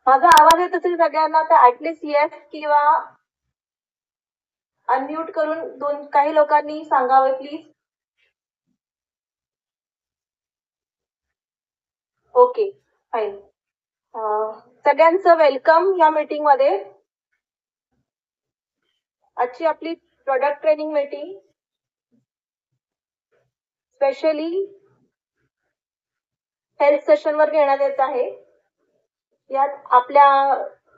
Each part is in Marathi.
माझा आवाज येत असेल सगळ्यांना तर ऍटलीस्ट येस किंवा अनम्यूट करून काही लोकांनी सांगावे प्लीज. Okay fine. सगळ्यांचं वेलकम या मीटिंग मध्ये. आजची आपली product training meeting specially health session वर घेण्यात येत आहे. यात आपल्या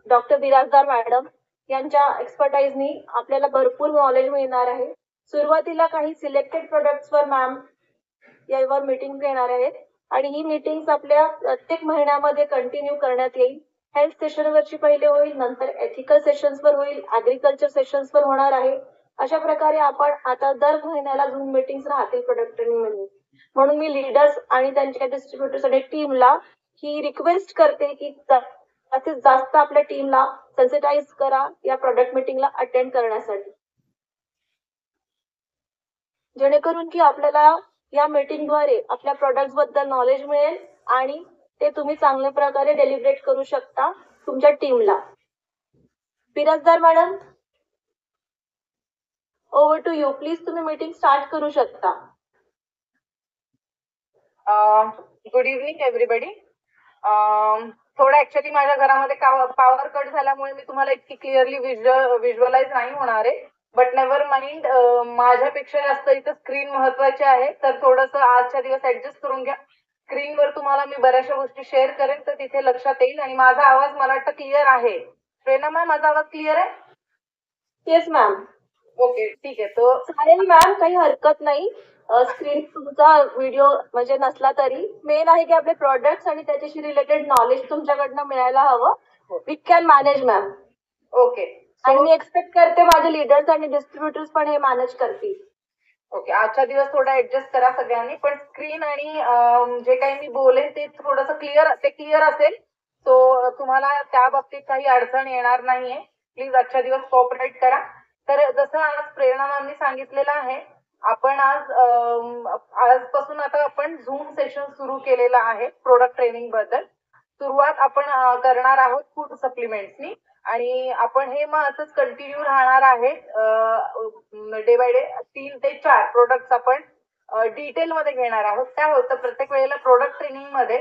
डॉक्टर बिराजदार मॅडम यांच्या एक्सपर्टाईजनी आपल्याला भरपूर नॉलेज मिळणार आहे. सुरुवातीला काही सिलेक्टेड प्रोडक्ट्स वर मॅम यावर मीटिंग घेणार आहेत आणि ही मीटिंग आपल्या प्रत्येक महिन्यामध्ये कंटिन्यू करण्यात येईल. हेल्थ सेशन वरची पहिले होईल, नंतर एथिकल सेशन्स वर होईल, ऍग्रिकल्चर सेशन्स वर होणार आहे. अशा प्रकारे आपण आता दर महिन्याला झूम मीटिंग्स राहतील प्रोडक्ट ट्रेनिंग मध्ये. म्हणून मी लीडर्स आणि त्यांच्या डिस्ट्रीब्युटर्स आणि टीमला ही रिक्वेस्ट करते की जास्तीत जास्त आपल्या टीमला सेन्सिटाईज करा या प्रोडक्ट मीटिंगला अटेंड करण्यासाठी, जेणेकरून की आपल्याला या मीटिंगद्वारे आपल्या प्रोडक्ट्स बद्दल नॉलेज मिळेल आणि ते तुम्ही चांगल्या प्रकारे डेलिब्रेट करू शकता तुमच्या टीमला. Birajdar madam, over to you. Please तुम्ही मीटिंग स्टार्ट करू शकता. Good evening everybody. थोडं ऍक्च्युअली माझ्या घरामध्ये पॉवर कट झाल्यामुळे मी तुम्हाला इतकी क्लिअरली व्हिज्युअलाइज नाही होणार आहे, बट नेव्हर माइंड. माझ्यापेक्षा जास्त इथं स्क्रीन महत्वाची आहे, तर थोडंसं आजच्या दिवस ऍडजस्ट करून घ्या. स्क्रीनवर तुम्हाला मी बऱ्याचशा गोष्टी शेअर करेन तर तिथे लक्षात येईल. आणि माझा आवाज मला वाटतं क्लिअर आहे. प्रेरणा मॅम, माझा आवाज क्लिअर आहे? Yes ma'am. ओके, ठीक आहे. तो चालेल मॅम, काही हरकत नाही. स्क्रीन तुमचा व्हिडिओ म्हणजे नसला तरी मेन आहे की आपले प्रोडक्ट्स आणि त्याच्याशी रिलेटेड नॉलेज तुमच्याकडनं मिळायला हवं. We can manage ma'am. Okay. आणि मी एक्सपेक्ट करते माझे लीडर्स आणि डिस्ट्रीब्युटर्स पण हे मॅनेज करतील. ओके, आजच्या दिवस थोडा ऍडजस्ट करा सगळ्यांनी, पण स्क्रीन आणि जे काही मी बोलेन ते थोडंसं क्लिअर असेल, तो तुम्हाला त्या बाबतीत काही अडचण येणार नाहीये. प्लीज आजच्या दिवस कोऑपरेट करा. तर जसं आज प्रेरणा मॅमनी सांगितलेलं आहे, आपण आजपासून आता आपण झूम सेशन सुरू केलेलं आहे प्रोडक्ट ट्रेनिंग बद्दल. सुरुवात आपण करणार आहोत फूड सप्लिमेंट्सनी आणि आपण हे मग असंच कंटिन्यू राहणार आहे. डे बाय डे 3 ते 4 प्रोडक्ट्स आपण डिटेल मध्ये घेणार आहोत. काय होतं, प्रत्येक वेळेला प्रोडक्ट ट्रेनिंग मध्ये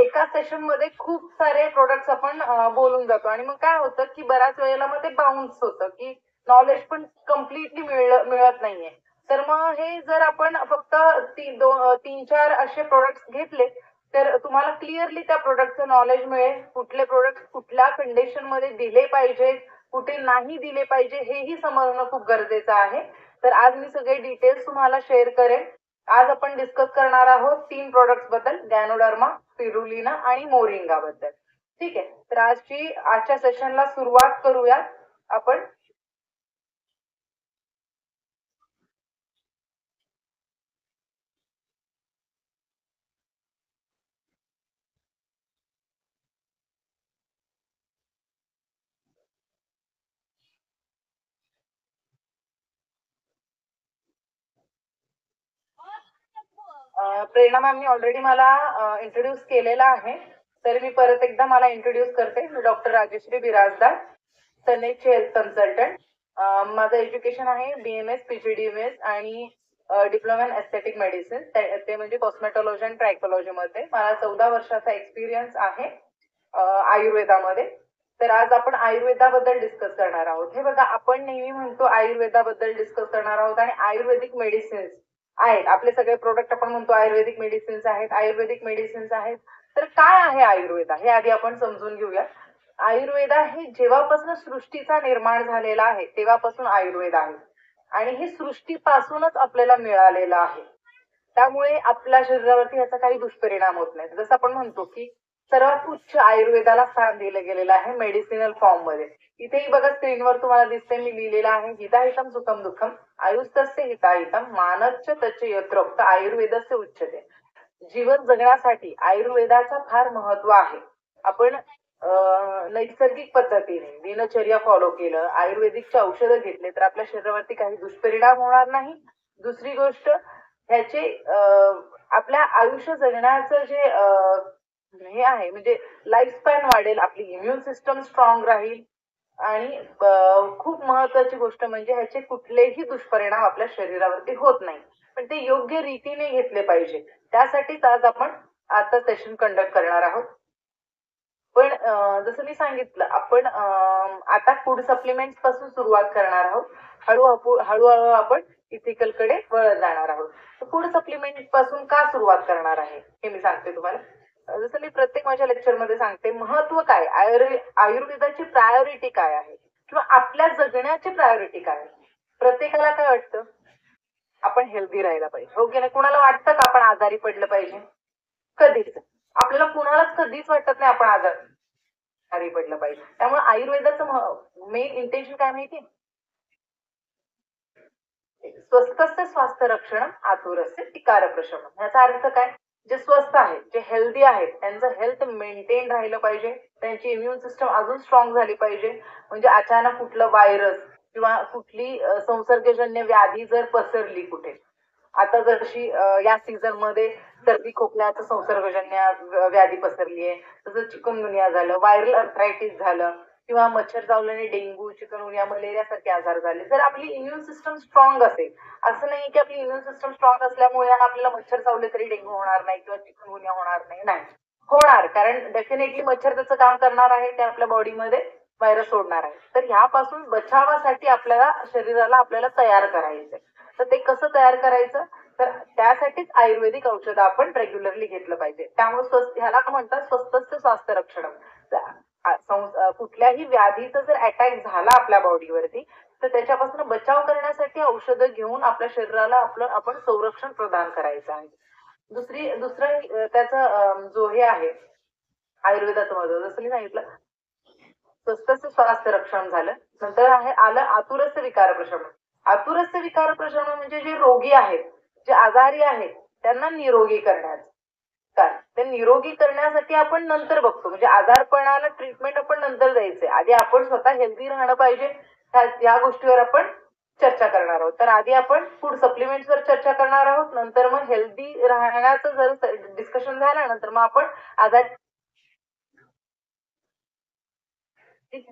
एका सेशन मध्ये खूप सारे प्रोडक्ट्स आपण बोलून जातो आणि मग काय होतं की बऱ्याच वेळेला मग ते बाउन्स होतं की नॉलेज पण कम्प्लिटली मिळत नाहीये. तर मग हे जर आपण फक्त 3-4 असे प्रोडक्ट्स घेतले तर तुम्हाला क्लिअरली त्या प्रोडक्टचं नॉलेज मिळेल. कुठले प्रोडक्ट कुठल्या कंडिशन मध्ये दिले पाहिजे, कुठे नाही दिले पाहिजे, हेही समजणं खूप गरजेचं आहे. तर आज मी सगळे डिटेल्स तुम्हाला शेअर करेन. आज आपण डिस्कस करणार आहोत 3 प्रोडक्ट्स बद्दल, गॅनोडर्मा, स्पिरुलिना आणि मोरिंगा बद्दल. ठीक आहे, तर आजच्या सेशनला सुरुवात करूया आपण. प्रेरणा मॅमनी ऑलरेडी मला इंट्रोड्यूस केलेला आहे, तर मी परत एकदा मला इंट्रोड्यूस करते. मी डॉक्टर राजेश्री बिराजदार, सनेजचे हेल्थ कन्सल्टंट. माझं एज्युकेशन आहे BMS PGDMS आणि डिप्लोमा इन एस्थेटिक मेडिसिन, ते म्हणजे कॉस्मेटॉलॉजी आणि ट्रायकोलॉजी मध्ये. मला 14 वर्षाचा एक्सपिरियन्स आहे आयुर्वेदामध्ये. तर आज आपण आयुर्वेदाबद्दल डिस्कस करणार आहोत. हे बघा, आपण नेहमी म्हणतो आयुर्वेदाबद्दल डिस्कस करणार आहोत आणि आयुर्वेदिक मेडिसिन्स आहेत. आपले सगळे प्रोडक्ट आपण म्हणतो आयुर्वेदिक मेडिसिन्स आहेत, आयुर्वेदिक मेडिसिन्स आहेत. तर काय आहे आयुर्वेदा हे आधी आपण समजून घेऊया. आयुर्वेदा हे जेव्हापासून सृष्टीचा निर्माण झालेला आहे तेव्हापासून आयुर्वेद आहे आणि हे सृष्टीपासूनच आपल्याला मिळालेलं आहे. त्यामुळे आपल्या शरीरावरती याचा काही दुष्परिणाम होत नाही. जसं आपण म्हणतो की सर्वात उच्च आयुर्वेदाला स्थान दिलं गेलेलं आहे मेडिसिनल फॉर्म मध्ये. इथेही बघा स्क्रीनवर तुम्हाला दिसते, मी लिहिलेलं आहे हिताहितम सुखम दुःखम आयुस्तस्य हिताहितम मानच्च तच्च यत्रोक्त आयुर्वेदस्य उच्चते. जीवन जगण्यासाठी आयुर्वेदाचा फार महत्व आहे. आपण नैसर्गिक पद्धतीने दिनचर्या फॉलो केलं, आयुर्वेदिकचे औषधं घेतले तर आपल्या शरीरावरती काही दुष्परिणाम होणार नाही. दुसरी गोष्ट, ह्याचे आपल्या आयुष्य जगण्याचं जे हे आहे म्हणजे लाईफ स्पॅन वाढेल, आपली इम्युन सिस्टम स्ट्रॉंग राहील आणि खूप महत्वाची गोष्ट म्हणजे ह्याचे कुठलेही दुष्परिणाम आपल्या शरीरावरती होत नाही, पण ते योग्य रीतीने घेतले पाहिजे. त्यासाठीच आज आपण आता सेशन कंडक्ट करणार आहोत. पण जसं मी सांगितलं, आपण आता फूड सप्लिमेंट्स पासून सुरुवात करणार आहोत. हळूहळू आपण इथिकल कडे वळत जाणार आहोत. फूड सप्लिमेंट पासून का सुरुवात करणार आहे हे मी सांगते तुम्हाला. जसं मी प्रत्येक माझ्या लेक्चरमध्ये सांगते, महत्व काय, आयुर्वेदाची प्रायोरिटी काय आहे किंवा आपल्या जगण्याची प्रायोरिटी काय आहे. प्रत्येकाला काय वाटतं, आपण हेल्दी राहायला पाहिजे, हो की नाही? कुणाला वाटतं का आपण आजारी पडलं पाहिजे? कधीच. आपल्याला कुणालाच कधीच वाटत नाही आपण आजारी पडलं पाहिजे. त्यामुळे आयुर्वेदाचं मेन इंटेन्शन काय माहिती, स्वस्थस्य स्वास्थ्य रक्षण आतुरस्य विकार प्रशमन. याचा अर्थ काय, जे स्वस्थ आहेत, जे हेल्दी आहेत, त्यांचं हेल्थ मेंटेन राहिलं पाहिजे, त्यांची इम्युन सिस्टम अजून स्ट्रॉंग झाली पाहिजे. म्हणजे अचानक कुठलं व्हायरस किंवा कुठली संसर्गजन्य व्याधी जर पसरली कुठे, आता जशी या सीझन मध्ये सर्दी खोकल्याचं संसर्गजन्य व्याधी पसरली आहे, तसं चिकनगुनिया झालं, व्हायरल अर्थरायटिस झालं किंवा मच्छर चावल्याने डेंग्यू, चिकनगुनिया, मलेरिया सारखे आजार झाले. जर आपली इम्युन सिस्टम स्ट्रॉंग असेल, असं नाही की आपली इम्युन सिस्टम स्ट्रॉंग असल्यामुळे आपल्याला मच्छर चावले तरी डेंग्यू होणार नाही किंवा चिकनगुनिया होणार नाही, नाही होणार, कारण डेफिनेटली मच्छर त्याचं काम करणार आहे, ते आपल्या बॉडीमध्ये व्हायरस सोडणार आहे. तर ह्यापासून बचावासाठी आपल्याला शरीराला आपल्याला तयार करायचंय. तर ते कसं तयार करायचं, तर त्यासाठीच आयुर्वेदिक औषध आपण रेग्युलरली घेतलं पाहिजे. त्यामुळे ह्याला म्हणतात स्वस्तस्य स्वास्थ्य रक्षण. कुठल्याही व्याधीचा जर अटॅक झाला आपल्या बॉडीवरती, तर त्याच्यापासून बचाव करण्यासाठी औषधं घेऊन आपल्या शरीराला आपण संरक्षण प्रदान करायचं आहे. दुसरं त्याचं जो हे आहे आयुर्वेदाचं मधलं, जसं मी सांगितलं, स्वस्तस्य स्वास्थ्य रक्षण झालं. नंतर आलं आतुरस्य विकार प्रशमन. आतुरस्य विकार प्रशमन म्हणजे जे रोगी आहेत, जे आजारी आहेत, त्यांना निरोगी करण्याचं. काय, ते निरोगी करण्यासाठी आपण नंतर बघतो, म्हणजे आजारपणाला ट्रीटमेंट आपण नंतर द्यायचे, आधी आपण स्वतः हेल्दी राहणं पाहिजे. या गोष्टीवर आपण चर्चा करणार आहोत. तर आधी आपण फूड सप्लिमेंट्स वर चर्चा करणार आहोत, नंतर मग हेल्दी राहण्याचं जर डिस्कशन झाल्यानंतर मग आपण आजार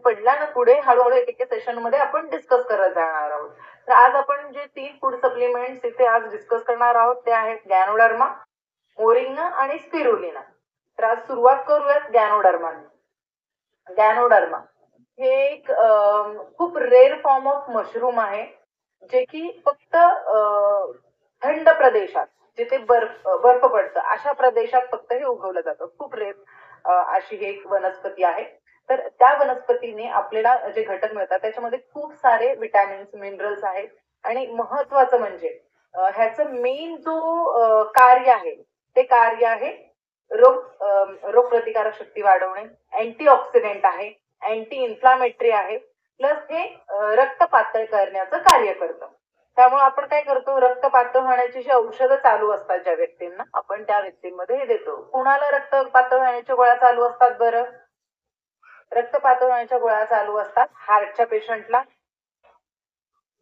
पडल्यानं पुढे हळूहळू एक सेशन मध्ये आपण डिस्कस करत जाणार आहोत. तर आज आपण जे 3 फूड सप्लिमेंट्स इथे आज डिस्कस करणार आहोत ते आहेत गॅनोडर्मा, मोरिंगा आणि स्पिरुलिना. तर आज सुरुवात करूयात गॅनोडर्माने. गॅनोडर्मा हे एक खूप रेअर फॉर्म ऑफ मशरूम आहे, जे की फक्त थंड प्रदेशात, जिथे बर्फ पडतं अशा प्रदेशात फक्त हे उगवलं जातं. खूप रेअर अशी ही एक वनस्पती आहे. तर त्या वनस्पतीने आपल्याला जे घटक मिळतात त्याच्यामध्ये खूप सारे विटॅमिन्स, मिनरल्स आहेत. आणि महत्वाचं म्हणजे ह्याचं मेन जो कार्य आहे, ते कार्य आहे रोग प्रतिकारक शक्ती वाढवणे, अँटीऑक्सिडेंट आहे, अँटी इन्फ्लामेटरी आहे, प्लस हे रक्त पातळ करण्याचं कार्य करतं. त्यामुळे आपण काय करतो, रक्त पातळ होण्याची जी औषधं चालू असतात ज्या व्यक्तींना, आपण त्या व्यक्तींमध्ये हे देतो. कुणाला रक्त पातळ होण्याच्या गोळ्या चालू असतात बरं? रक्त पातळ होण्याच्या गोळ्या चालू असतात हार्टच्या पेशंटला,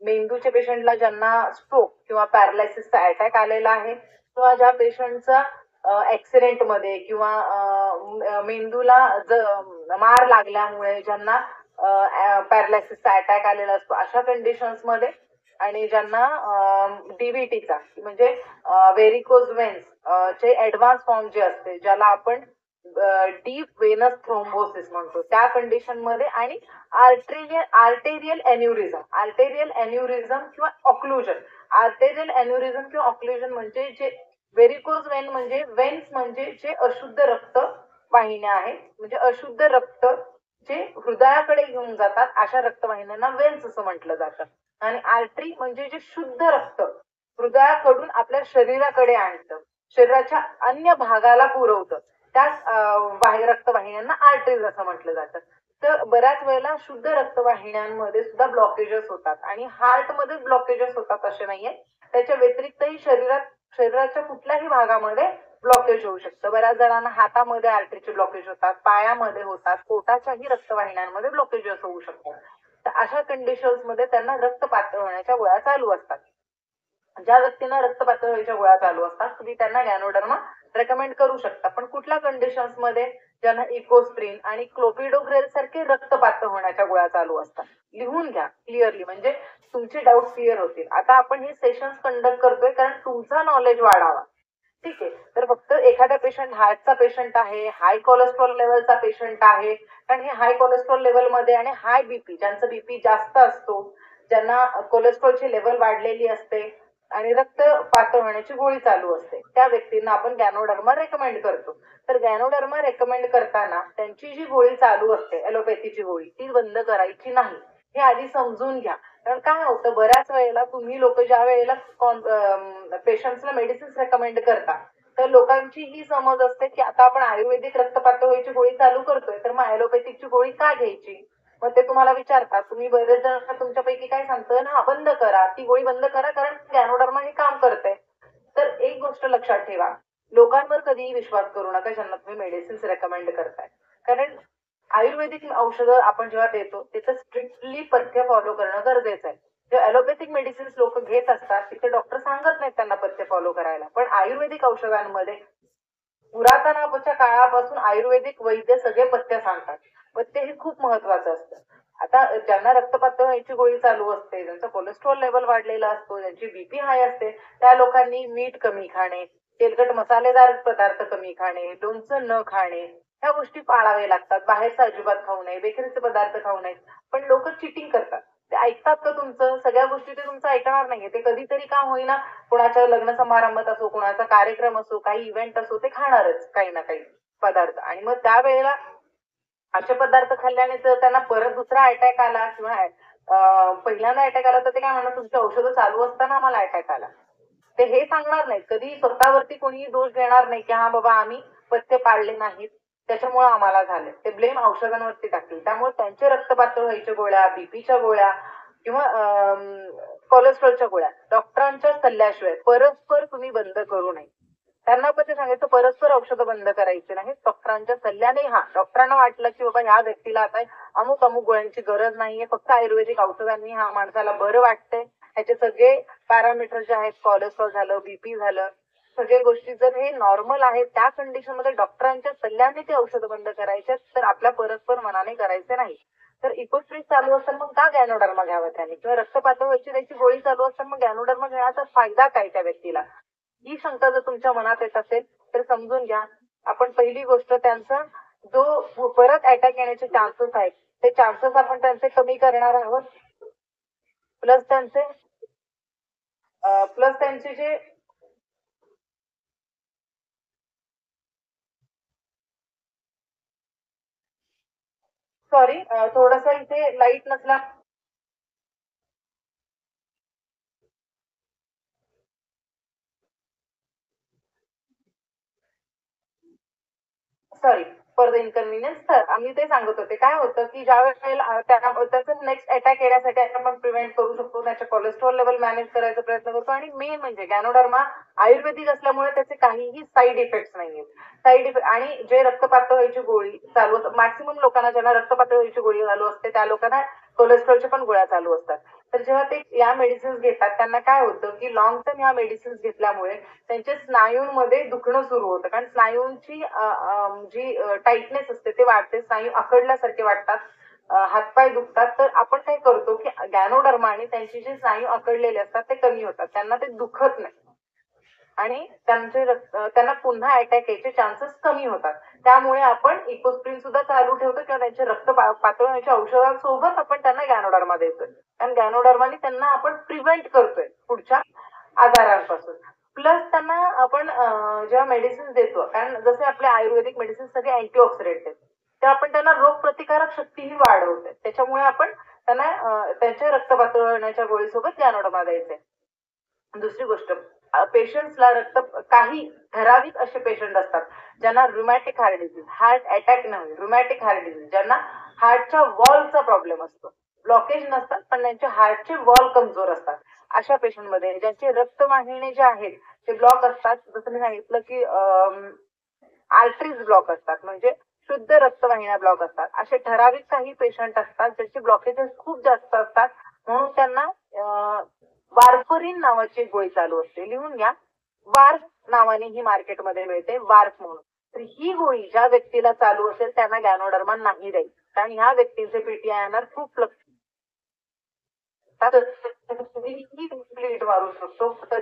मेंदूच्या पेशंटला ज्यांना स्ट्रोक किंवा पॅरालायसिसचा अटॅक आलेला आहे, किंवा ज्या पेशंटचा ऍक्सिडेंट मध्ये किंवा मेंदूला मार लागल्यामुळे ज्यांना पॅरालायसिसचा अटॅक आलेला असतो अशा कंडिशन्स मध्ये, आणि ज्यांना डीव्हीटीचा म्हणजे व्हेरिकोज वेन्स चे ऍडव्हान्स फॉर्म जे असते, ज्याला आपण डीप वेनस थ्रोम्बोसिस म्हणतो, त्या कंडिशन मध्ये, आणि आर्टेरियल एन्युरिझम किंवा ऑक्लुजन. आर्टेरियल एन्युरिझम किंवा ऑक्लुजन म्हणजे जे व्हेरिकोज वेन म्हणजे वेन्स म्हणजे जे अशुद्ध रक्त वाहिन्या आहेत, म्हणजे अशुद्ध रक्त जे हृदयाकडे घेऊन जातात अशा रक्तवाहिन्यांना वेन्स असं म्हटलं जातं. आणि आर्टरी म्हणजे जे शुद्ध रक्त हृदयाकडून आपल्या शरीराकडे आणतं, शरीराच्या अन्य भागाला पुरवतं, त्याच रक्तवाहिन्यांना आर्टरीज असं म्हटलं जातं. तर बऱ्याच वेळेला शुद्ध रक्तवाहिन्यांमध्ये सुद्धा ब्लॉकेजेस होतात, आणि हार्टमध्ये ब्लॉकेजेस होतात असे नाहीये, त्याच्या व्यतिरिक्तही शरीराच्या कुठल्याही भागामध्ये ब्लॉकेज होऊ शकतं. बऱ्याच जणांना हातामध्ये आर्टरीचे ब्लॉकेज होतात, पायामध्ये होतात, पोटाच्याही रक्तवाहिन्यांमध्ये ब्लॉकेजेस होऊ शकतात. तर अशा कंडिशन्स मध्ये त्यांना रक्त पातळ होण्याच्या गोळ्या चालू असतात. ज्या व्यक्तींना रक्त पातळ व्हायच्या गोळ्या चालू असतात, तुम्ही त्यांना गॅनोडर्मा रेकमेंड करू शकता. पण कुठल्या कंडिशन्स मध्ये? ज्यांना इकोस्प्रिन आणि क्लोपिडोग्रेल सारखे रक्तपातळ होण्याच्या गोळ्या चालू असतात. लिहून घ्या क्लिअरली, म्हणजे तुमचे डाऊट क्लिअर होतील. आता आपण हे सेशन्स कंडक्ट करतोय कारण तुमचा नॉलेज वाढावा. ठीक आहे, तर फक्त एखादा पेशंट हार्टचा पेशंट आहे, हाय कोलेस्ट्रॉल लेवलचा पेशंट आहे, कारण हे हाय कोलेस्ट्रॉल लेवल मध्ये आणि हाय बीपी, ज्यांचं बीपी जास्त असतो, ज्यांना कोलेस्ट्रॉलची लेवल वाढलेली असते आणि रक्त पातळ होण्याची गोळी चालू असते, त्या व्यक्तींना आपण गॅनोडर्मा रेकमेंड करतो. तर गॅनोडर्मा रेकमेंड करताना त्यांची जी गोळी चालू असते ॲलोपॅथीची गोळी, ती बंद करायची नाही, हे आधी समजून घ्या. कारण काय होतं, बऱ्याच वेळेला तुम्ही लोक ज्या वेळेला पेशंट्सला मेडिसिन्स रेकमेंड करता, तर लोकांची ही समज असते की आता आपण आयुर्वेदिक रक्तपातळ व्हायची गोळी चालू करतोय, तर मग ॲलोपॅथिकची गोळी का घ्यायची? मग ते तुम्हाला विचारतात. तुम्ही बरेच जण तुमच्यापैकी काय सांगतं ना, बंद करा ती गोळी, बंद करा, कारण गॅनोडर्मा हे काम करते. तर एक गोष्ट लक्षात ठेवा, लोकांवर कधीही विश्वास करू नका ज्यांना तुम्ही मेडिसिन्स रेकमेंड करताय. कारण आयुर्वेदिक औषधं आपण जेव्हा देतो तिथं स्ट्रिक्टली पथ्य फॉलो करणं गरजेचं आहे. जेव्हा ॲलोपॅथिक मेडिसिन्स लोक घेत असतात तिथे डॉक्टर सांगत नाहीत त्यांना पथ्य फॉलो करायला, पण आयुर्वेदिक औषधांमध्ये पुरातनाच्या काळापासून आयुर्वेदिक वैद्य सगळे पथ्य सांगतात. पथ्य हे खूप महत्वाचं असतं. आता ज्यांना रक्तपातळ व्हायची गोळी चालू असते, ज्यांचा कोलेस्ट्रॉल लेवल वाढलेला असतो, ज्यांची बीपी हाय असते, त्या लोकांनी मीठ कमी खाणे, तेलकट मसालेदार पदार्थ कमी खाणे, लोणचं न खाणे, ह्या गोष्टी पाळावे लागतात. बाहेरचं अजिबात खाऊ नये, बेकरीचे पदार्थ खाऊ नये. पण लोक चिटिंग करतात. ते ऐकतात का तुमचं? सगळ्या गोष्टी ते तुमचं ऐकणार नाहीये. ते कधीतरी का होईना, कोणाच्या लग्न समारंभात असो, कोणाचा कार्यक्रम असो, काही इव्हेंट असो, ते खाणारच काही ना काही पदार्थ. आणि मग त्यावेळेला असे पदार्थ खाल्ल्याने जर त्यांना परत दुसरा अटॅक आला किंवा पहिल्यांदा अटॅक आला, तर ते काय म्हणणार, तुमची औषधं चालू असताना आम्हाला अटॅक आला. ते हे सांगणार नाहीत. कधी स्वतःवरती कोणीही दोष देणार नाही की हा बाबा आम्ही पथ्य पाळले नाहीत त्याच्यामुळे आम्हाला झाले. ते ब्लेम औषधांवरती टाकतील. त्यामुळे त्यांचे रक्तपातळ व्हायच्या गोळ्या, बीपीच्या गोळ्या किंवा कोलेस्ट्रॉलच्या गोळ्या डॉक्टरांच्या सल्ल्याशिवाय परस्पर तुम्ही बंद करू नये. त्यांना पण ते सांगायचं परस्पर औषधं बंद करायची नाही, डॉक्टरांच्या सल्ल्याने. हा, डॉक्टरांना वाटलं की बाबा ह्या व्यक्तीला आता अमुक अमुक गोळ्यांची गरज नाहीये, फक्त आयुर्वेदिक औषधांनी हा माणसाला बरं वाटतंय, ह्याचे सगळे पॅरामीटर जे आहेत, कोलेस्ट्रॉल झालं, बीपी झालं, सगळ्या गोष्टी जर हे नॉर्मल आहेत, त्या कंडिशन मध्ये डॉक्टरांच्या सल्ल्याने ते औषधं बंद करायचे, तर आपल्या परस्पर मनाने करायचे नाही. तर इकोस्प्रिन चालू असेल मग का गॅनोडर्मा घ्यावा त्याने? किंवा रक्तपातळ व्हायची त्याची गोळी चालू असेल मग गॅनोडर्मा घेण्याचा फायदा काय त्या व्यक्तीला? ही शंका जर तुमच्या मनात येत असेल तर समजून घ्या. आपण पहिली गोष्ट, त्यांचा जो परत अटॅक येण्याचे चान्सेस आहेत, ते चान्सेस आपण त्यांचे कमी करणार आहोत. प्लस त्यांचे जे सॉरी, थोडासा इथे लाईट नसला, सॉरी फॉर द इनकन्व्हिनियन्स. तर आम्ही ते सांगत होते, काय होतं की ज्या वेळेला त्याचा नेक्स्ट अटॅक येण्यासाठी आपण प्रिव्हेंट करू शकतो, त्याच्या कोलेस्ट्रॉल लेवल मॅनेज करायचा प्रयत्न करतो. आणि मेन म्हणजे गॅनोडर्मा आयुर्वेदिक असल्यामुळे त्याचे काहीही साईड इफेक्ट्स नाहीयेत. साईड इफेक्ट आणि जे रक्तपातळ व्हायची गोळी चालू असते, मॅक्सिमम लोकांना ज्यांना रक्तपातळ व्हायची गोळी चालू असते त्या लोकांना कोलेस्ट्रॉलच्या पण गोळ्या चालू असतात. तर जेव्हा ते या मेडिसिन्स घेतात त्यांना काय होतं की लॉंग टर्म या मेडिसिन्स घेतल्यामुळे त्यांच्या स्नायूंमध्ये दुखणं सुरू होतं. कारण स्नायूंची जी टाइटनेस असते ते वाढते, स्नायू आखडल्यासारखे वाटतात, हातपाय दुखतात. तर आपण काय करतो की गॅनोडर्मा आणि त्यांची जे स्नायू आखडलेले असतात ते कमी होतात, त्यांना ते दुखत नाही आणि त्यांना पुन्हा अटॅक यायचे चान्सेस कमी होतात. त्यामुळे आपण इकोस्प्रिन सुद्धा चालू ठेवतो किंवा त्यांचे रक्त पातळ होण्याच्या औषधांसोबत आपण त्यांना गॅनोडर्मा देतोय. कारण गॅनोडर्माने त्यांना आपण प्रिव्हेंट करतोय पुढच्या आजारांपासून. प्लस त्यांना आपण जेव्हा मेडिसिन देतो, कारण जसे आपले आयुर्वेदिक मेडिसिन सगळे अँटीऑक्सिडेंट आहेत, तर आपण त्यांना रोग प्रतिकारक शक्तीही वाढवते. त्याच्यामुळे आपण त्यांना त्यांच्या रक्त पातळ होण्याच्या गोळीसोबत गॅनोडर्मा द्यायचे. दुसरी गोष्ट, पेशंट्सला काही ठराविक असे पेशंट असतात ज्यांना रुमॅटिक हार्ट डिसीज, हार्ट अटॅक नव्हे, रुमॅटिक हार्ट डिसीज, ज्यांना हार्टच्या वॉलचा प्रॉब्लेम असतो, ब्लॉकेज नसतात पण त्यांचे हार्टचे वॉल कमजोर असतात. अशा पेशंट मध्ये ज्यांचे रक्तवाहिनी जे आहेत ते ब्लॉक असतात, जसं मी सांगितलं की आर्टरीज ब्लॉक असतात, म्हणजे शुद्ध रक्तवाहिन्या ब्लॉक असतात. असे ठराविक काही पेशंट असतात ज्यांचे ब्लॉकेजेस खूप जास्त असतात, म्हणून त्यांना वारफरीन नावाची गोळी चालू असते, लिहून घ्या. वार्फ नावाने ही मार्केटमध्ये मिळते, वार्फ म्हणून. तर ही गोळी ज्या व्यक्तीला चालू असेल त्यांना गॅनोडर्मा नाही द्यायची, कारण ह्या व्यक्तीचे पीटीआयएनआर खूप कंप्लीट मारू शकतो, तर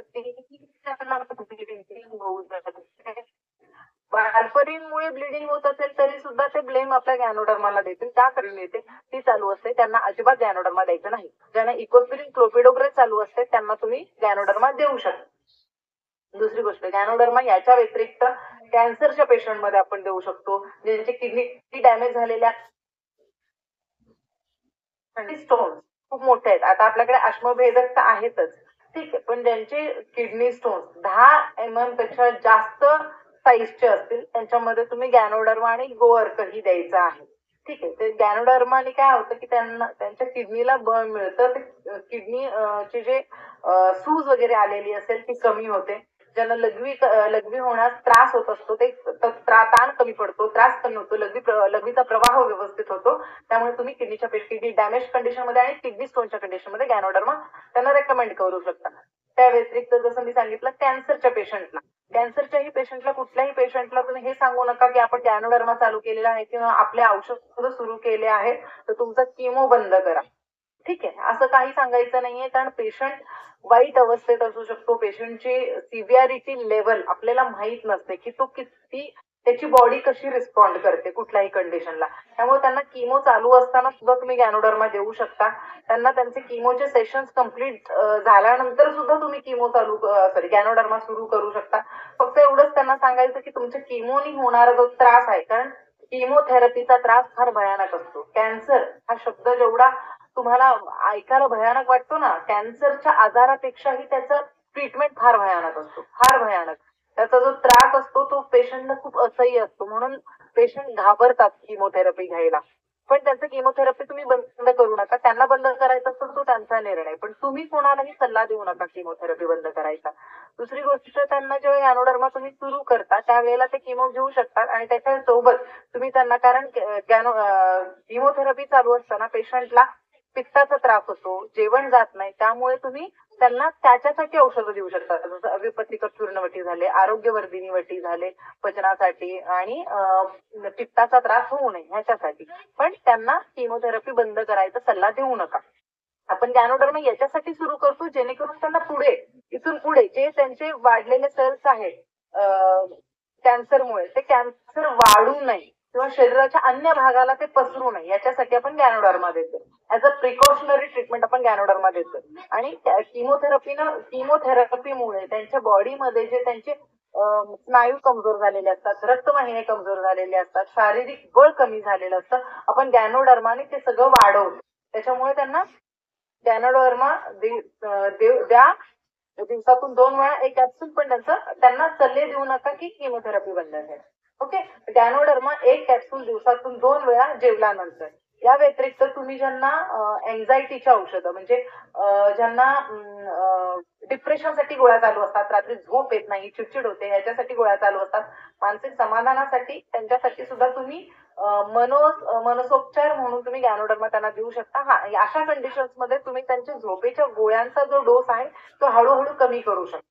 वार्फरिनमुळे ब्लिडिंग होत असेल तरी सुद्धा ते ब्लेम आपल्या गॅनोडर्माला देतील, त्या करून येते ती चालू असते त्यांना अजिबात गॅनोडर्मा द्यायचं नाही. ज्यांना इकोस्पिरिन क्लोपिडोग्रेस चालू असते त्यांना तुम्ही गॅनोडर्मा देऊ शकता. दुसरी गोष्ट, गॅनोडर्मा याच्या व्यतिरिक्त कॅन्सरच्या पेशंटमध्ये आपण देऊ शकतो, ज्यांचे किडनी डॅमेज झालेल्या स्टोन्स खूप मोठे आहेत. आता आपल्याकडे अश्मभेदक तर आहेतच, ठीक आहे, पण ज्यांचे किडनी स्टोन्स 10 mm पेक्षा जास्त साईजचे असतील त्यांच्यामध्ये तुम्ही गॅनोडर्मा आणि गोअर्कही द्यायचं आहे. ठीक आहे, ते गॅनोडर्माने काय होतं की त्यांना त्यांच्या किडनीला बळ मिळतं, ते किडनी चे जे सूज वगैरे आलेली असेल ती कमी होते. ज्यांना लघवी होण्यास त्रास होत असतो ते ताण कमी पडतो, त्रास कमी होतो, लघवीचा प्रवाह व्यवस्थित होतो. त्यामुळे तुम्ही किडनी डॅमेज कंडिशन मध्ये आणि किडनी स्टोनच्या कंडिशन मध्ये गॅनोडर्मा त्यांना रेकमेंड करू शकता. त्या व्यतिरिक्त जसं मी सांगितलं, कॅन्सरच्याही पेशंटला कुठल्याही पेशंटला तुम्ही हे सांगू नका की आपण गॅनोडर्मा चालू केलेला आहे किंवा आपले औषध सुरू केले आहे तर तुमचा किमो बंद करा. ठीक आहे, असं काही सांगायचं नाहीये, कारण पेशंट वाईट अवस्थेत असू शकतो, पेशंटची सिव्हिअरिटी लेवल आपल्याला माहित नसते की तो किती त्याची बॉडी कशी रिस्पॉन्ड करते कुठल्याही कंडिशनला. त्यामुळे त्यांना किमो चालू असताना सुद्धा तुम्ही गॅनोडर्मा देऊ शकता. त्यांना त्यांचे किमोचे सेशन्स कंप्लीट झाल्यानंतर सुद्धा तुम्ही गॅनोडर्मा सुरू करू शकता. फक्त एवढंच त्यांना सांगायचं की तुमच्या किमोनी होणारा जो त्रास आहे, कारण किमोथेरपीचा त्रास फार भयानक असतो. कॅन्सर हा शब्द जेवढा तुम्हाला ऐकायला भयानक वाटतो ना, कॅन्सरच्या आजारापेक्षाही त्याचं ट्रीटमेंट फार भयानक असतो, फार भयानक. त्याचा जो त्रास असतो तो पेशंटला खूप असह्य असतो, म्हणून पेशंट घाबरतात किमोथेरपी घ्यायला. पण त्यांचं किमोथेरपी तुम्ही बंद करू नका, त्यांना बंद करायचं असेल तो त्यांचा निर्णय, पण तुम्ही कोणालाही सल्ला देऊ नका किमोथेरपी बंद करायचा. दुसरी गोष्ट, त्यांना जेव्हा गॅनोडर्मा तुम्ही सुरू करता त्यावेळेला ते किमो घेऊ शकतात आणि त्याच्यासोबत तुम्ही त्यांना, कारण किमोथेरपी चालू असताना पेशंटला पित्ताचा त्रास होतो, जेवण जात नाही, त्यामुळे तुम्ही त्यांना त्याच्यासाठी औषधं देऊ शकता. जसं अभिपतिक चूर्णवटी झाले, आरोग्यवर्धिनी वटी झाले पचनासाठी आणि पित्ताचा त्रास होऊ नये ह्याच्यासाठी. पण त्यांना किमोथेरपी बंद करायचा सल्ला देऊ नका. आपण गॅनोडर्मा याच्यासाठी सुरू करतो जेणेकरून त्यांना इथून पुढे जे त्यांचे वाढलेले सेल्स आहेत कॅन्सरमुळे, ते कॅन्सर वाढू नये किंवा शरीराच्या अन्य भागाला ते पसरू नये याच्यासाठी आपण गॅनोडर्मा देतो. ऍज अ प्रिकॉशनरी ट्रीटमेंट आपण गॅनोडर्मा देतो. आणि किमोथेरपीमुळे त्यांच्या बॉडीमध्ये जे त्यांचे स्नायू कमजोर झालेले असतात, रक्तवाहिन्या कमजोर झालेले असतात, शारीरिक बळ कमी झालेलं असतं, आपण गॅनोडर्माने ते सगळं वाढवतो. त्याच्यामुळे त्यांना गॅनोडर्मा द्या दिवसातून 2 वेळा एक कॅप्सूल, पण त्यांना सल्ले देऊ नका की किमोथेरपी बंद करा. ओके, गॅनोडर्मा एक कॅप्सूल दिवसातून 2 वेळा जेवल्यानंतर. या व्यतिरिक्त तुम्ही ज्यांना एन्झायटीची औषधं, म्हणजे ज्यांना डिप्रेशनसाठी गोळ्या चालू असतात, रात्री झोप येत नाही, चिडचिड होते, ह्याच्यासाठी गोळ्या चालू असतात, मानसिक समाधानासाठी, त्यांच्यासाठी सुद्धा तुम्ही मनसोपचार म्हणून तुम्ही गॅनोडर्मा त्यांना देऊ शकता. हा, अशा कंडिशन्स मध्ये तुम्ही त्यांच्या झोपेच्या गोळ्यांचा जो डोस आहे तो हळूहळू कमी करू शकता.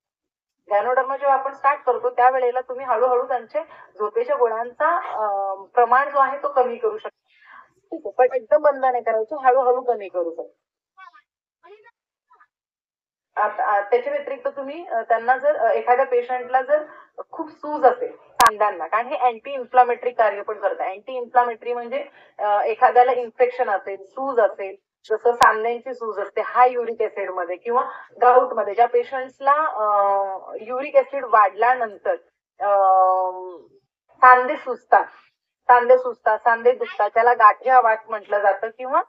गॅनोडर्मा जेव्हा आपण स्टार्ट करतो त्यावेळेला तुम्ही हळूहळू त्यांचे झोपेच्या गोळ्यांचा प्रमाण जो आहे तो कमी करू शकता. ठीक आहे, पण एकदम बंद नाही करायचं, हळूहळू कमी करू शकता. त्याच्या व्यतिरिक्त तुम्ही त्यांना जर एखाद्या पेशंटला जर खूप सूज असेल सांध्यांना, कारण हे अँटी इन्फ्लामेटरी कार्य पण करतं. अँटी इन्फ्लामेटरी म्हणजे एखाद्याला इन्फेक्शन असेल, सूज असेल, जसं सांध्यांची सूज असते हाय युरिक ऍसिड मध्ये किंवा गाऊट मध्ये, ज्या पेशंट्सला युरिक ऍसिड वाढल्यानंतर सांधे सुजतात, सांधे दुखतात, त्याला गाठिया वात म्हटलं जातं किंवा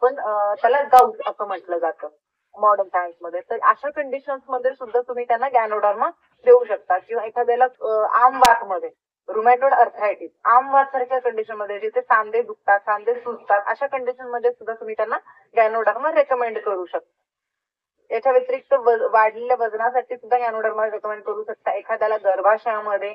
पण त्याला गाऊट असं म्हटलं जातं मॉडर्न सायन्स मध्ये. तर अशा कंडिशन्स मध्ये सुद्धा तुम्ही त्यांना गॅनोडर्मा देऊ शकता. किंवा एखाद्याला आमवात मध्ये, रुमॅटॉइड अर्थरायटिस, आमवात सारख्या कंडिशन मध्ये जिथे सांधे दुखतात, सांधे सुजतात, अशा कंडिशन मध्ये सुद्धा तुम्ही त्यांना गॅनोडर्मा रेकमेंड करू शकता. याच्या व्यतिरिक्त वाढलेल्या वजनासाठी सुद्धा गॅनोडर्मा रेकमेंड करू शकता. एखाद्याला गर्भाशयामध्ये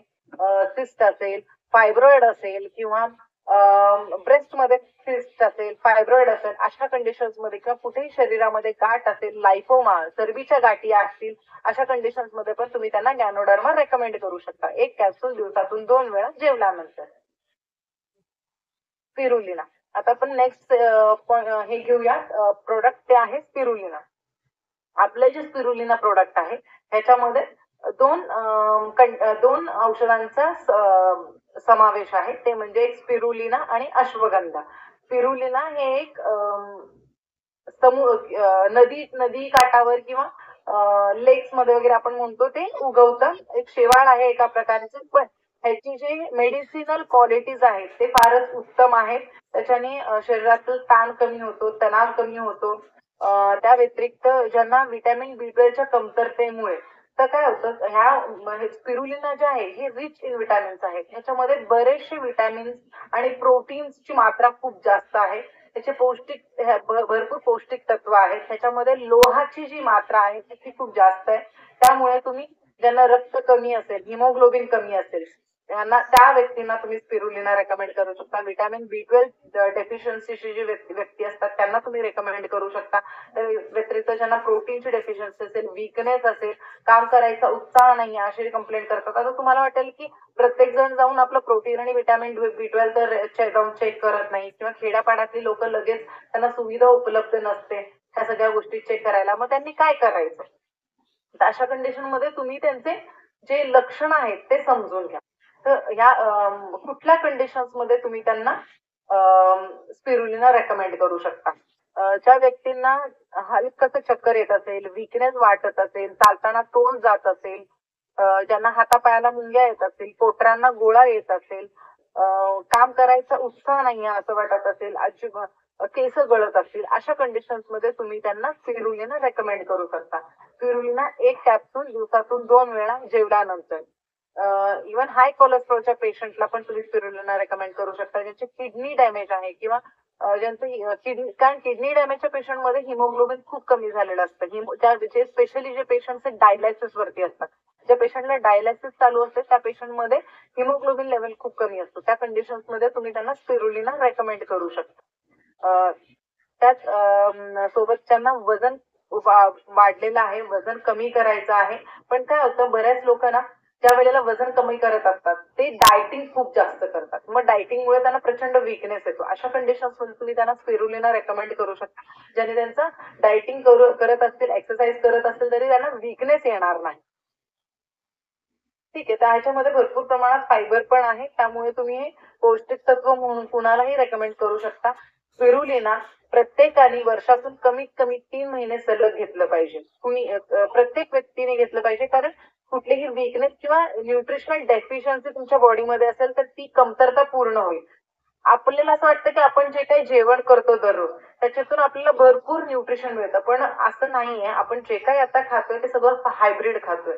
सिस्ट असेल, फायब्रॉइड असेल किंवा ब्रेस्टमध्ये सिस्ट असेल, फायब्रॉइड असेल, अशा कंडिशन्स मध्ये किंवा कुठेही शरीरामध्ये गाठ असेल, लायफोमा, चरबीच्या गाठी असतील, अशा कंडिशन्स मध्ये पण तुम्ही त्यांना गॅनोडर्मा रेकमेंड करू शकता. एक कॅप्सूल दिवसातून 2 वेळा जेवल्यानंतर. स्पिरुलिना. आता आपण नेक्स्ट हे घेऊया प्रोडक्ट, ते आहे स्पिरुलिना. आपलं जे स्पिरुलिना प्रोडक्ट आहे ह्याच्यामध्ये दोन औषधांचा समावेश आहे. ते म्हणजे एक स्पिरुलिना आणि अश्वगंधा. स्पिरुलिना हे एक नदी काठावर किंवा लेक्स मध्ये वगैरे आपण म्हणतो ते उगवतं. एक शेवाळ आहे एका प्रकारचे, पण ह्याची जे मेडिसिनल क्वालिटीज आहेत ते फारच उत्तम आहेत. त्याच्याने शरीरातील ताण कमी होतो, तणाव कमी होतो. त्या व्यतिरिक्त ज्यांना व्हिटॅमिन B12च्या कमतरतेमुळे, तर काय होतं, ह्या स्पिरुलिना जे आहे हे रिच इन व्हिटॅमिन्स आहेत. ह्याच्यामध्ये बरेचसे व्हिटॅमिन्स आणि प्रोटीन्सची मात्रा खूप जास्त आहे. त्याचे भरपूर पौष्टिक तत्व आहेत. त्याच्यामध्ये लोहाची जी मात्रा आहे ती खूप जास्त आहे. त्यामुळे तुम्ही ज्यांना रक्त कमी असेल, हिमोग्लोबिन कमी असेल, त्या व्यक्तींना तुम्ही स्पिरुलिना रेकमेंड करू शकता. व्हिटॅमिन B12 डेफिशियन्सीची जी व्यक्ती असतात त्यांना तुम्ही रेकमेंड करू शकता. व्यतिरिक्त ज्यांना प्रोटीनची डेफिशियन्सी असेल, वीकनेस असेल, काम करायचा उत्साह नाही अशी कंप्लेंट करतात. आता तुम्हाला वाटेल की प्रत्येक जण जाऊन आपलं प्रोटीन आणि व्हिटॅमिन B12 तर जाऊन चेक करत नाही, किंवा खेड्यापाड्यातली लोक लगेच त्यांना सुविधा उपलब्ध नसते ह्या सगळ्या गोष्टी चेक करायला. मग त्यांनी काय करायचं? तर अशा कंडिशन मध्ये तुम्ही त्यांचे जे लक्षण आहेत ते समजून घ्या. तर ह्या कुठल्या कंडिशन्स मध्ये तुम्ही त्यांना स्पिरुलिना रेकमेंड करू शकता? ज्या व्यक्तींना हलकसं चक्कर येत असेल, वीकनेस वाटत असेल, चालताना तोंड जात असेल, ज्यांना हातापायाला मुंग्या येत असतील, पोटऱ्यांना गोळा येत असेल, काम करायचा उत्साह नाहीये असं वाटत असेल, केस गळत असतील, अशा कंडिशन्स मध्ये तुम्ही त्यांना स्पिरुलिना रेकमेंड करू शकता. स्पिरुलिना एक कॅप्सूल दिवसातून 2 वेळा जेवल्यानंतर. इव्हन हाय कोलेस्ट्रॉलच्या पेशंटला पण तुम्ही स्पिरुलिना रेकमेंड करू शकता, ज्यांची किडनी डॅमेज आहे किंवा ज्यांचं कारण किडनी डॅमेजच्या पेशंटमध्ये हिमोग्लोबिन खूप कमी झालेलं असतं. जे स्पेशली जे पेशंट डायलायसिस वरती असतात, ज्या पेशंटला डायलायसिस चालू असते त्या पेशंटमध्ये हिमोग्लोबिन लेवल खूप कमी असतो. त्या कंडिशन्स मध्ये तुम्ही त्यांना स्पिरुलिना रेकमेंड करू शकता. त्याच सोबत त्यांना वजन वाढलेलं आहे, वजन कमी करायचं आहे, पण काय होतं, बऱ्याच लोकांना ज्या वेळेला वजन कमी करत असतात ते डायटिंग खूप जास्त करतात. मग डायटिंगमुळे त्यांना प्रचंड वीकनेस येतो. अशा कंडिशन्स मध्ये तुम्ही त्यांना स्पिरुलिना रेकमेंड करू शकता, ज्याने त्यांचं डायटिंग करत असतील, एक्सरसाइज करत असतील तरी त्यांना वीकनेस येणार नाही. ठीक आहे. तर ह्याच्यामध्ये भरपूर प्रमाणात फायबर पण आहे, त्यामुळे तुम्ही हे पौष्टिक तत्व म्हणून कुणालाही रेकमेंड करू शकता. स्पिरुलिना प्रत्येकाने वर्षातून कमीत कमी 3 महिने सलग घेतलं पाहिजे. प्रत्येक व्यक्तीने घेतलं पाहिजे, कारण कुठलीही वीकनेस किंवा न्यूट्रिशनल डेफिशियन्सी तुमच्या बॉडीमध्ये असेल तर ती कमतरता पूर्ण होईल. आपल्याला असं वाटतं की आपण जे काही जेवण करतो दररोज त्याच्यातून आपल्याला भरपूर न्यूट्रिशन मिळतं, पण असं नाहीये. आपण जे काही आता खातोय ते सगळं हायब्रिड खातोय,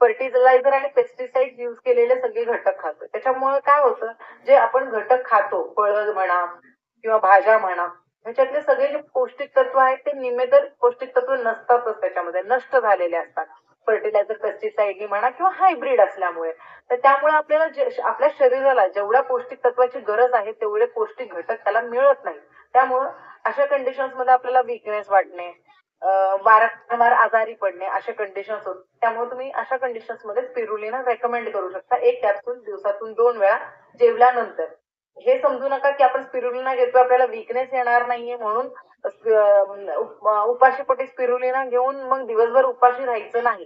फर्टिलायझर आणि पेस्टिसाइड युज केलेले सगळे घटक खातोय. त्याच्यामुळे काय होतं, जे आपण घटक खातो, फळं म्हणा किंवा भाज्या म्हणा, ह्याच्यातले सगळे जे पौष्टिक तत्व आहेत ते निम्मे तर पौष्टिक तत्व नसतातच, त्याच्यामध्ये नष्ट झालेले असतात, फर्टिलायझर पेस्टिसाइडनी म्हणा किंवा हायब्रिड असल्यामुळे. तर त्यामुळे आपल्याला आपल्या शरीराला जेवढ्या पौष्टिक तत्वाची गरज आहे तेवढे पौष्टिक घटक त्याला मिळत नाही. त्यामुळं अशा कंडिशन्स मध्ये आपल्याला वीकनेस वाटणे, वारंवार आजारी पडणे, अशा कंडिशन्स होत. त्यामुळे तुम्ही अशा कंडिशन्स मध्ये स्पिरुलिना रेकमेंड करू शकता, एक कॅप्सूल दिवसातून 2 वेळा जेवल्यानंतर. हे समजू नका की आपण स्पिरुलिना घेतो आपल्याला वीकनेस येणार नाहीये म्हणून उपाशीपोटी स्पिरुलिना घेऊन मग दिवसभर उपाशी राहायचं नाही.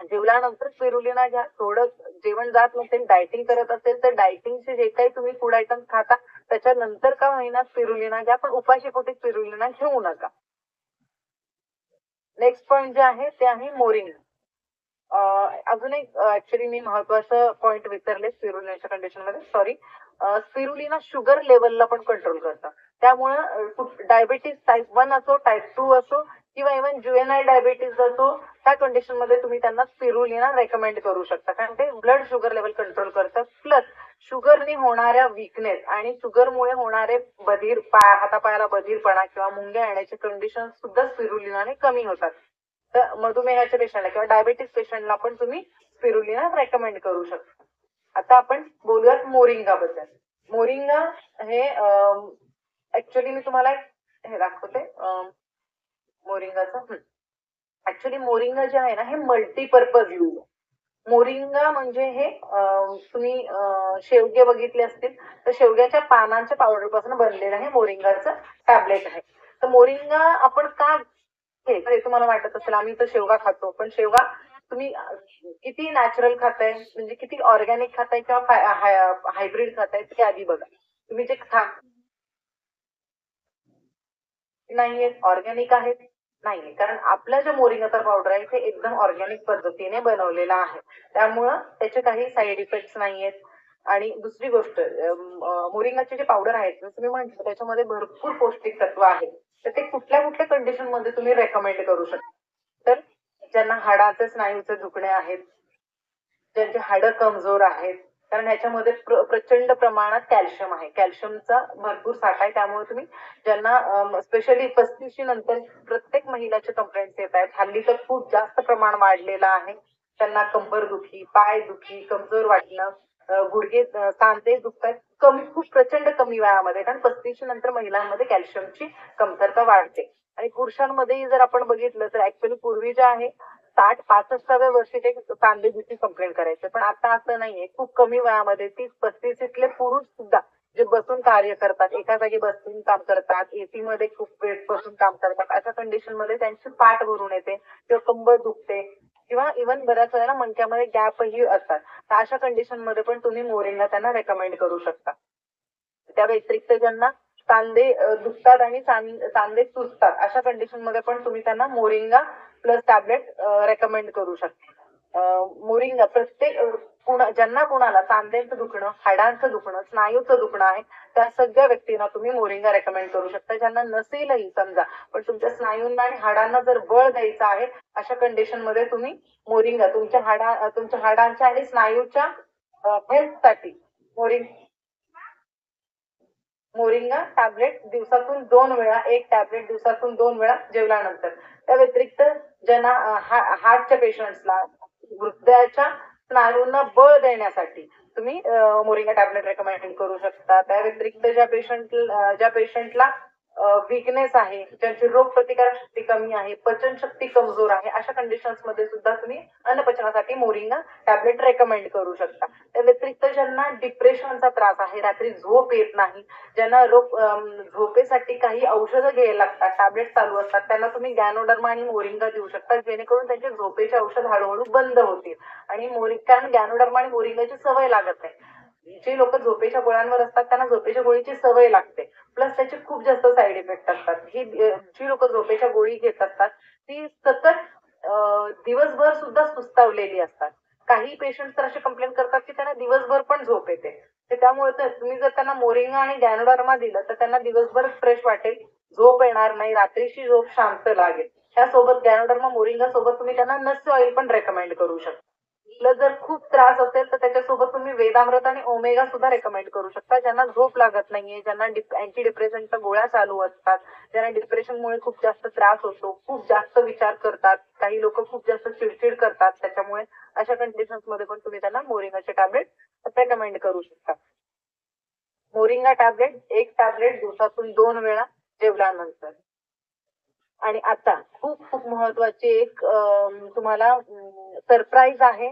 जेवल्यानंतर स्पिरुलिना घ्या. थोडं जेवण जात नसेल, डायटिंग करत असेल तर डायटिंगचे जे काही तुम्ही फूड आयटम खाता त्याच्यानंतर का होईना स्पिरुलिना घ्या, पण उपाशीपोटी स्पिरुलिना घेऊ नका. नेक्स्ट पॉइंट जे आहे ते आहे मोरिंगा. अजून एक ऍक्च्युली मी महत्वाचं पॉइंट विसरले स्पिरुलिनाच्या कंडिशन मध्ये, सॉरी. स्पिरुलिना शुगर लेवलला पण कंट्रोल करतं. त्यामुळे डायबिटीज टाईप 1 असो, टाईप 2 असो किंवा इव्हन ज्युएनाइल डायबिटीज असो, त्या कंडिशन मध्ये तुम्ही त्यांना स्पिरुलिना रेकमेंड करू शकता, कारण ते ब्लड शुगर लेवल कंट्रोल करतं. प्लस शुगरने होणाऱ्या वीकनेस आणि शुगरमुळे होणारे हातापायाला बधीरपणा किंवा मुंग्या येण्याचे कंडिशन सुद्धा स्पिरुलिनाने कमी होतात. तर मधुमेहाच्या पेशंटला किंवा डायबिटीस पेशंटला पण तुम्ही स्पिरुलिना रेकमेंड करू शकता. आता आपण बोलूयात मोरिंगा बद्दल. मोरिंगा हे ऍक्च्युली मी तुम्हाला हे दाखवते मोरिंगाचं. ऍक्च्युली मोरिंगा जे आहे ना हे मल्टीपर्पज यूज आहे. मोरिंगा म्हणजे हे तुम्ही शेवगे बघितले असतील तर शेवग्याच्या पानांच्या पावडर पासून बनलेलं हे मोरिंगाचं टॅबलेट आहे. तर मोरिंगा आपण का हे तुम्हाला वाटत असेल आम्ही तर शेवगा खातो, पण शेवगा तुम्ही किती नॅचरल खाताय म्हणजे किती ऑर्गॅनिक खाताय किंवा हायब्रिड खाताय ते आधी बघा. तुम्ही जे नाहीये ऑर्गॅनिक आहेत नाहीये, कारण आपल्या ज्या मोरिंगाचा पावडर आहे ते एकदम ऑर्गॅनिक पद्धतीने बनवलेला आहे, त्यामुळं त्याचे काही साईड इफेक्ट्स नाहीयेत. आणि दुसरी गोष्ट मोरिंगाचे जे पावडर आहेत जसं मी म्हंटल त्याच्यामध्ये भरपूर पौष्टिक तत्व आहेत. तर ते कुठल्या कुठल्या कंडिशन मध्ये तुम्ही रेकमेंड करू शकता, तर ज्यांना हाडाचे स्नायूचे दुखणे आहेत, ज्यांचे हाडं कमजोर आहेत, कारण ह्याच्यामध्ये प्रचंड प्रमाणात कॅल्शियम आहे, कॅल्शियमचा भरपूर साठा आहे. त्यामुळे तुम्ही ज्यांना स्पेशली 35 नंतर प्रत्येक महिलाचे कंप्लेंट्स येत आहेत, हल्ली तर खूप जास्त प्रमाण वाढलेलं आहे. त्यांना कंबर दुखी, पाय दुखी, कमजोर वाटणं, गुडघे सांधे दुखतात खूप प्रचंड कमी वयामध्ये, कारण 35 नंतर महिलांमध्ये कॅल्शियमची कमतरता वाढते. आणि पुरुषांमध्येही जर आपण बघितलं तर ऍक्च्युली पूर्वी जे आहे 60-65व्या वर्षी ते सांधेदुखी कंप्लेंट करायचे, पण आता असं नाहीये. खूप कमी वयामध्ये 30-35तले पुरुष सुद्धा जे बसून कार्य करतात, एका जागी बसून काम करतात, एसी मध्ये खूप वेळ बसून काम करतात, अशा कंडिशन मध्ये त्यांची पाठ भरून येते किंवा कंबर दुखते किंवा इव्हन बऱ्याच वेळेला मणक्यामध्ये गॅपही असतात. तर अशा कंडिशन मध्ये पण तुम्ही मोरिंगा त्यांना रेकमेंड करू शकता. त्या व्यतिरिक्त ज्यांना सांधे दुखतात आणि सांधे सुजतात अशा कंडिशन मध्ये पण तुम्ही त्यांना मोरिंगा प्लस टॅबलेट रेकमेंड करू शकता. मोरिंगा प्रत्येक ज्यांना कुणाला सांध्यांचं दुखणं, हाडांचं दुखणं, स्नायूचं दुखणं आहे त्या सगळ्या व्यक्तींना तुम्ही मोरिंगा रेकमेंड करू शकता. ज्यांना नसेलही समजा पण तुमच्या स्नायूंना आणि हाडांना जर बळ द्यायचं आहे अशा कंडिशन मध्ये तुम्ही मोरिंगा तुमच्या हाडांच्या आणि स्नायूच्या हेल्थसाठी मोरिंगा टॅबलेट दिवसातून 2 वेळा, एक टॅबलेट दिवसातून 2 वेळा जेवल्यानंतर. त्या व्यतिरिक्त ज्यांना हार्टच्या पेशंट्सला, हृदयाच्या स्नायूंना बळ देण्यासाठी तुम्ही मोरिंगा टॅबलेट रेकमेंड करू शकता. त्या व्यतिरिक्त ज्या पेशंटला वीकनेस आहे, ज्यांची रोगप्रतिकारक शक्ती कमी आहे, पचनशक्ती कमजोर आहे, अशा कंडिशन्स मध्ये सुद्धा तुम्ही अन्नपचनासाठी मोरिंगा टॅबलेट रेकमेंड करू शकता. त्या व्यतिरिक्त ज्यांना डिप्रेशनचा त्रास आहे, रात्री झोप येत नाही, ज्यांना झोपेसाठी काही औषधं घ्यायला लागतात, टॅबलेट चालू असतात, त्यांना तुम्ही गॅनोडर्मा आणि मोरिंगा देऊ शकता, जेणेकरून त्यांचे झोपेचे औषध हळूहळू बंद होतील. आणि कारण गॅनोडर्मा आणि मोरिंगाची सवय लागत नाही. जे लोक झोपेच्या गोळ्यांवर असतात त्यांना झोपेच्या गोळीची सवय लागते, प्लस त्याचे खूप जास्त साईड इफेक्ट असतात. ही जी लोक झोपेच्या गोळी घेत असतात ती सतत दिवसभर सुद्धा सुस्तावलेली असतात. काही पेशंट तर असे कंप्लेंट करतात की त्यांना दिवसभर पण झोप येते. त्यामुळे तुम्ही जर त्यांना मोरिंगा आणि गॅनोडर्मा दिलं तर त्यांना दिवसभर फ्रेश वाटेल, झोप येणार नाही, रात्रीची झोप शांत लागेल. त्यासोबत गॅनोडर्मा मोरिंगा सोबत तुम्ही त्यांना नस्य ऑइल पण रेकमेंड करू शकता. जर खूप त्रास असेल तर त्याच्यासोबत तुम्ही वेदामृत आणि ओमेगा सुद्धा रेकमेंड करू शकता. ज्यांना झोप लागत नाहीये, ज्यांना अँटी डिप्रेशनच्या गोळ्या चालू असतात, ज्यांना डिप्रेशनमुळे खूप जास्त त्रास होतो, खूप जास्त विचार करतात, काही लोक खूप जास्त चिडचिड करतात, त्याच्यामुळे अशा कंडिशन्स मध्ये पण तुम्ही त्यांना मोरिंगाचे टॅबलेट रेकमेंड करू शकता. मोरिंगा टॅबलेट, एक टॅबलेट दिवसातून 2 वेळा जेवल्यानंतर. आणि आता खूप खूप महत्वाची एक तुम्हाला सरप्राईज आहे,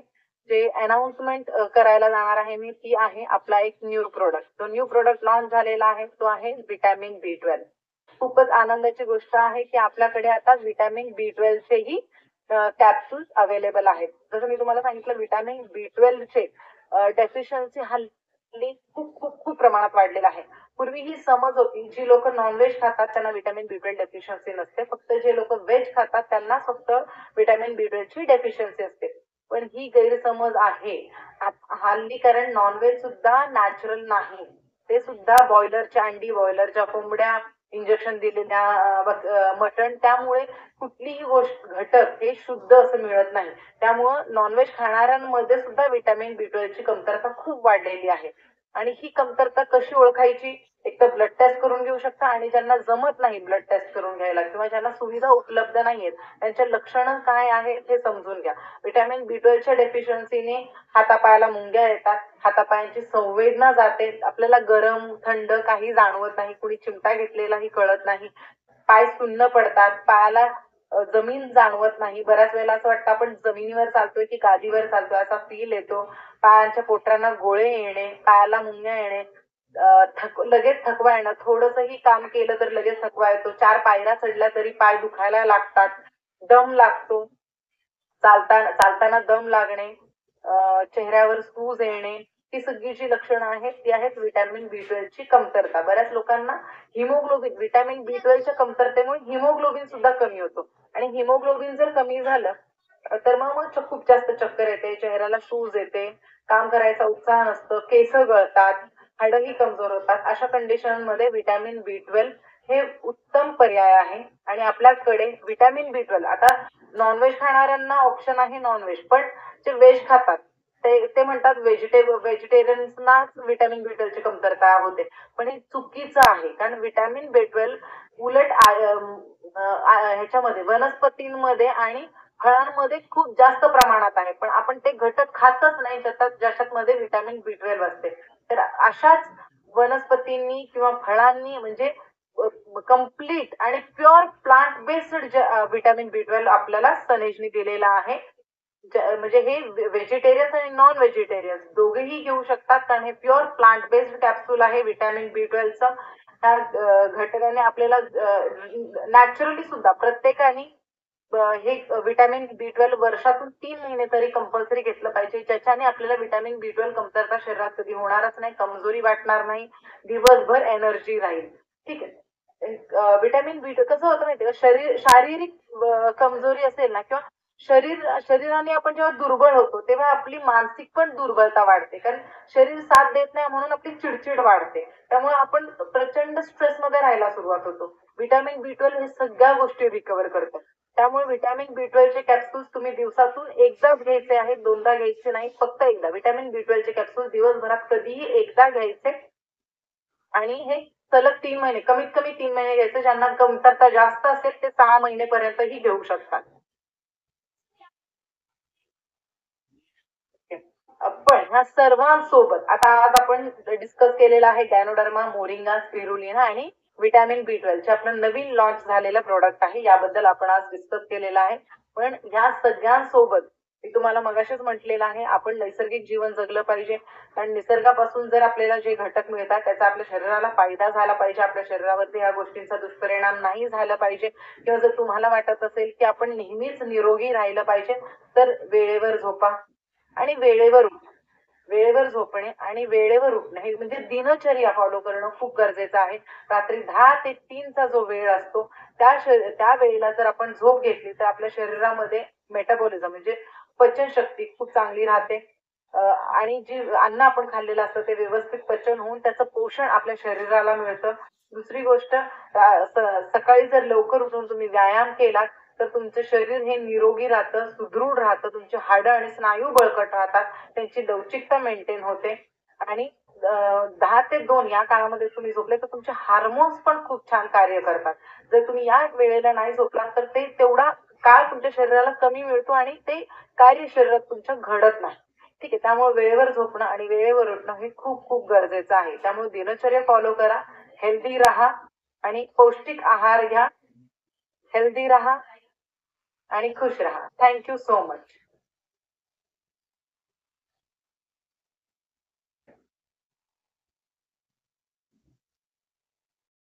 जे अनाउन्समेंट करायला जाणार आहे मी, ती आहे आपला एक न्यू प्रोडक्ट. तो न्यू प्रोडक्ट लॉन्च झालेला आहे, तो आहे व्हिटॅमिन B12. खूपच आनंदाची गोष्ट आहे की आपल्याकडे आता व्हिटॅमिन B12 चेही कॅप्सूल्स अवेलेबल आहेत. जसं मी तुम्हाला सांगितलं व्हिटॅमिन B12 चे डेफिशियन्सी हल्ली खूप खूप खूप प्रमाणात वाढलेला आहे. पूर्वी ही समज होती, जी लोक नॉनव्हेज खातात त्यांना व्हिटॅमिन B12 डेफिशियन्सी नसते, फक्त जे लोक व्हेज खातात त्यांना फक्त व्हिटॅमिन B12 ची डेफिशियन्सी असते. पण ही गैरसमज आहे हल्ली, कारण नॉनव्हेज सुद्धा नॅचरल नाही. ते सुद्धा बॉयलरच्या अंडी, बॉयलरच्या कोंबड्या, इंजेक्शन दिलेल्या मटण, त्यामुळे कुठलीही गोष्ट घटक हे शुद्ध असं मिळत नाही. त्यामुळं नॉनव्हेज खाणाऱ्यांमध्ये सुद्धा व्हिटॅमिन B12 ची कमतरता खूप वाढलेली आहे. आणि ही कमतरता कशी ओळखायची एक तर ब्लड टेस्ट करून घेऊ शकता आणि ज्यांना जमत नाही ब्लड टेस्ट करून घ्यायला किंवा ज्यांना सुविधा उपलब्ध नाहीयेत त्यांच्या लक्षणं काय आहेत हे समजून घ्या. व्हिटॅमिन B12च्या डेफिशियन्सीने हातापायाला मुंग्या येतात, हातापायांची संवेदना जाते, आपल्याला गरम थंड काही जाणवत नाही, कुणी चिमटा घेतलेलाही कळत नाही, पाय सुन्न पडतात, पायाला जमीन जाणवत नाही, बऱ्याच वेळेला असं वाटतं आपण जमिनीवर चालतोय की गादीवर चालतोय असा फील येतो, पायांच्या पोटरांना गोळे येणे, पायाला मुंग्या येणे, लगेच थकवा येणं, थोडंसंही काम केलं तर लगेच थकवा येतो, 4 पायऱ्या चढल्या तरी पाय दुखायला लागतात, दम लागतो, चालताना दम लागणे, चेहऱ्यावर सूज येणे, ही सगळी जी लक्षणं आहेत ती आहेत व्हिटॅमिन B12 ची कमतरता. बऱ्याच लोकांना हिमोग्लोबिन व्हिटॅमिन B12च्या कमतरतेमुळे हिमोग्लोबिन सुद्धा कमी होतो आणि हिमोग्लोबिन जर कमी झालं तर मग खूप जास्त चक्कर येते, चेहऱ्याला सूज येते, काम करायचा उत्साह नसतो, केस गळतात, हाडंही कमजोर होतात. अशा कंडिशन मध्ये व्हिटॅमिन B12 हे उत्तम पर्याय आहे आणि आपल्याकडे व्हिटॅमिन B12 आता नॉनव्हेज खाणाऱ्यांना ऑप्शन आहे नॉनव्हेज, पण जे व्हेज खातात ते म्हणतात व्हेजिटेरियन्सना व्हिटॅमिन B12 ची कमतरता होते, पण हे चुकीचं आहे. कारण व्हिटॅमिन B12 उलट ह्याच्यामध्ये वनस्पतींमध्ये आणि फळांमध्ये खूप जास्त प्रमाणात आहे, पण आपण ते घटक खातच नाही ज्याच्यामध्ये व्हिटॅमिन B12 असते. तर अशाच वनस्पतींनी किंवा फळांनी म्हणजे कम्प्लीट आणि pure plant based vitamin B12 आपल्याला सनेजने दिलेला आहे. म्हणजे हे व्हेजिटेरियन्स आणि नॉन व्हेजिटेरियन्स दोघेही घेऊ शकतात, कारण हे प्युअर प्लांट बेस्ड कॅप्सूल आहे व्हिटॅमिन B12चं. त्या घटकाने आपल्याला नॅचरली सुद्धा प्रत्येकाने हे व्हिटॅमिन B12 वर्षातून 3 महिने तरी कंपल्सरी घेतलं पाहिजे, ज्याच्याने आपल्याला व्हिटॅमिन B12 कमतरता शरीरात कधी होणारच नाही, कमजोरी वाटणार नाही, दिवसभर एनर्जी राहील. ठीक आहे. व्हिटॅमिन B12 कसं होतं माहितीये का, शारीरिक कमजोरी असेल ना किंवा शरीराने आपण जेव्हा दुर्बळ होतो तेव्हा आपली मानसिक पण दुर्बलता वाढते, कारण शरीर साथ देत नाही म्हणून आपली चिडचिड वाढते, त्यामुळे आपण प्रचंड स्ट्रेस मध्ये राहायला सुरुवात होतो. व्हिटॅमिन B12 हे सगळ्या गोष्टी रिकव्हर करतं. त्यामुळे व्हिटॅमिन B12 चे कॅप्सूल्स तुम्ही दिवसातून एकदाच घ्यायचे आहेत, दोनदा घ्यायचे नाही, फक्त एकदा. व्हिटॅमिन B12 चे कॅप्सूल दिवसभरात कधीही एकदा घ्यायचे आणि हे सलग 3 महिने, कमीत कमी 3 महिने घ्यायचे. ज्यांना कमतरता जास्त असेल ते 6 महिनेपर्यंतही घेऊ शकतात. पण ह्या सर्वांसोबत आता आज आपण डिस्कस केलेला आहे गॅनोडर्मा, मोरिंगा, स्पिरुलिना आणि व्हिटॅमिन B12 चे आपलं नवीन लॉन्च झालेलं प्रोडक्ट आहे, याबद्दल आपण आज डिस्कस केलेलं आहे. पण ह्या सगळ्यांसोबत मी तुम्हाला मगाशीच म्हटलेलं आहे, आपण नैसर्गिक जीवन जगलं पाहिजे, कारण निसर्गापासून जर आपल्याला जे घटक मिळतात त्याचा आपल्या शरीराला फायदा झाला पाहिजे, आपल्या शरीरावरती ह्या गोष्टींचा दुष्परिणाम नाही झाला पाहिजे. किंवा जर तुम्हाला वाटत असेल की आपण नेहमीच निरोगी राहिलं पाहिजे तर वेळेवर झोपा आणि वेळेवर उठा. वेळेवर झोपणे आणि वेळेवर उठणे हे म्हणजे दिनचर्या फॉलो करणं खूप गरजेचं आहे. रात्री 10 ते 3 चा जो वेळ असतो त्या वेळेला जर आपण झोप घेतली तर आपल्या शरीरामध्ये मेटाबॉलिझम म्हणजे पचनशक्ती खूप चांगली राहते आणि जे अन्न आपण खाल्लेलं असतं ते व्यवस्थित पचन होऊन त्याचं पोषण आपल्या शरीराला मिळतं. दुसरी गोष्ट, सकाळी जर लवकर उठून तुम्ही व्यायाम केलात तर तुमचं शरीर हे निरोगी राहतं, सुदृढ राहतं, तुमची हाडं आणि स्नायू बळकट राहतात, त्यांची लवचिकता मेंटेन होते आणि 10 ते 2 या काळामध्ये तुम्ही झोपले तर तुमचे हार्मोन्स पण खूप छान कार्य करतात. जर तुम्ही या वेळेला नाही झोपलात तर ते तेवढा काळ तुमच्या शरीराला कमी मिळतो आणि ते कार्य शरीरात तुमच्या घडत नाही. ठीक आहे, त्यामुळे वेळेवर झोपणं आणि वेळेवर उठणं हे खूप खूप गरजेचं आहे. त्यामुळे दिनचर्या फॉलो करा, हेल्दी राहा आणि पौष्टिक आहार घ्या, हेल्दी राहा आणि खुश राहा. Thank you so much.